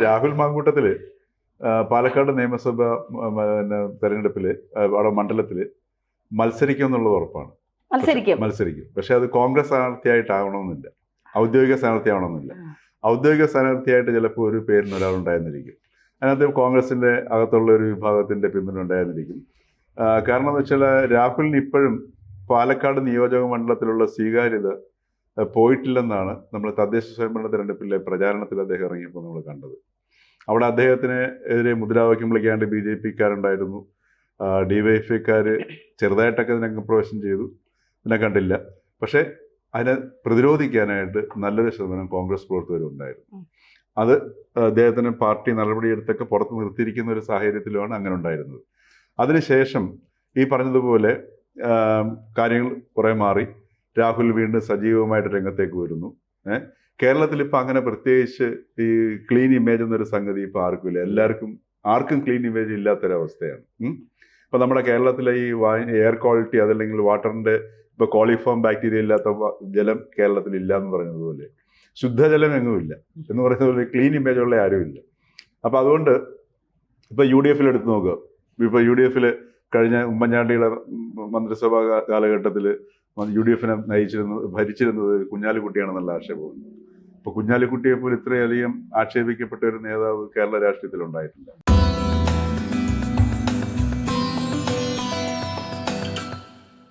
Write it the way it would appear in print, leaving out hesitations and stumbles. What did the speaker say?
രാഹുൽ മാങ്കൂട്ടത്തില് പാലക്കാട് നിയമസഭ പിന്നെ തെരഞ്ഞെടുപ്പില് അവിടെ മണ്ഡലത്തില് മത്സരിക്കും എന്നുള്ളത് ഉറപ്പാണ്. മത്സരിക്കും. പക്ഷെ അത് കോൺഗ്രസ് സ്ഥാനാർത്ഥിയായിട്ടാവണമെന്നില്ല, ഔദ്യോഗിക സ്ഥാനാർത്ഥിയാവണമെന്നില്ല. ഔദ്യോഗിക സ്ഥാനാർത്ഥിയായിട്ട് ചിലപ്പോൾ ഒരു പേരിന് ഒരാളുണ്ടായിരുന്നിരിക്കും. അതിനകത്ത് കോൺഗ്രസിന്റെ അകത്തുള്ള ഒരു വിഭാഗത്തിന്റെ പിന്തുണ ഉണ്ടായിരുന്നിരിക്കും. കാരണം എന്ന് വെച്ചാൽ രാഹുലിന് ഇപ്പോഴും പാലക്കാട് നിയോജക മണ്ഡലത്തിലുള്ള സ്വീകാര്യത പോയിട്ടില്ലെന്നാണ് നമ്മൾ തദ്ദേശ സ്വയംഭരണ തെരഞ്ഞെടുപ്പിലെ പ്രചാരണത്തിൽ അദ്ദേഹം ഇറങ്ങിയപ്പോൾ നമ്മൾ കണ്ടത്. അവിടെ അദ്ദേഹത്തിന് എതിരെ മുദ്രാവാക്യം വിളിക്കാണ്ട് BJP-ക്കാരുണ്ടായിരുന്നു, DYFI-ക്കാര് ചെറുതായിട്ടൊക്കെ രംഗപ്രവേശം ചെയ്തു, പിന്നെ കണ്ടില്ല. പക്ഷെ അതിനെ പ്രതിരോധിക്കാനായിട്ട് നല്ലൊരു ശതമാനം കോൺഗ്രസ് പ്രവർത്തകരുണ്ടായിരുന്നു. അത് അദ്ദേഹത്തിന് പാർട്ടി നടപടിയെടുത്തൊക്കെ പുറത്ത് നിർത്തിയിരിക്കുന്ന ഒരു സാഹചര്യത്തിലുമാണ് അങ്ങനെ ഉണ്ടായിരുന്നത്. അതിനുശേഷം ഈ പറഞ്ഞതുപോലെ കാര്യങ്ങൾ കുറെ മാറി രാഹുൽ വീണ്ടും സജീവമായിട്ട് രംഗത്തേക്ക് വരുന്നു. കേരളത്തിൽ ഇപ്പം അങ്ങനെ പ്രത്യേകിച്ച് ഈ ക്ലീൻ ഇമേജ് എന്നൊരു സംഗതി ഇപ്പം ആർക്കുമില്ല. ആർക്കും ക്ലീൻ ഇമേജ് ഇല്ലാത്തൊരവസ്ഥയാണ്. ഇപ്പം നമ്മുടെ കേരളത്തിലെ ഈ എയർ ക്വാളിറ്റി അതല്ലെങ്കിൽ വാട്ടറിന്റെ ഇപ്പൊ കോളിഫോം ബാക്ടീരിയ ഇല്ലാത്ത ജലം കേരളത്തിൽ ഇല്ല എന്ന് പറഞ്ഞതുപോലെ ശുദ്ധജലം എങ്ങുമില്ല എന്ന് പറയുന്നതുപോലെ ക്ലീൻ ഇമേജ് ഉള്ള ആരുമില്ല. അപ്പൊ അതുകൊണ്ട് ഇപ്പൊ UDF എടുത്ത് നോക്കുക. ഇപ്പൊ UDF കഴിഞ്ഞ ഉമ്മൻചാണ്ടിയുടെ മന്ത്രിസഭാ കാലഘട്ടത്തിൽ UDF ഭരിച്ചിരുന്നത് കുഞ്ഞാലിക്കുട്ടിയാണെന്നുള്ള ആക്ഷേപമുണ്ട്. ഇപ്പൊ കുഞ്ഞാലിക്കുട്ടിയെ പോലെ ഇത്രയധികം ആക്ഷേപിക്കപ്പെട്ട ഒരു നേതാവ് കേരള രാഷ്ട്രീയത്തിൽ ഉണ്ടായിട്ടില്ല.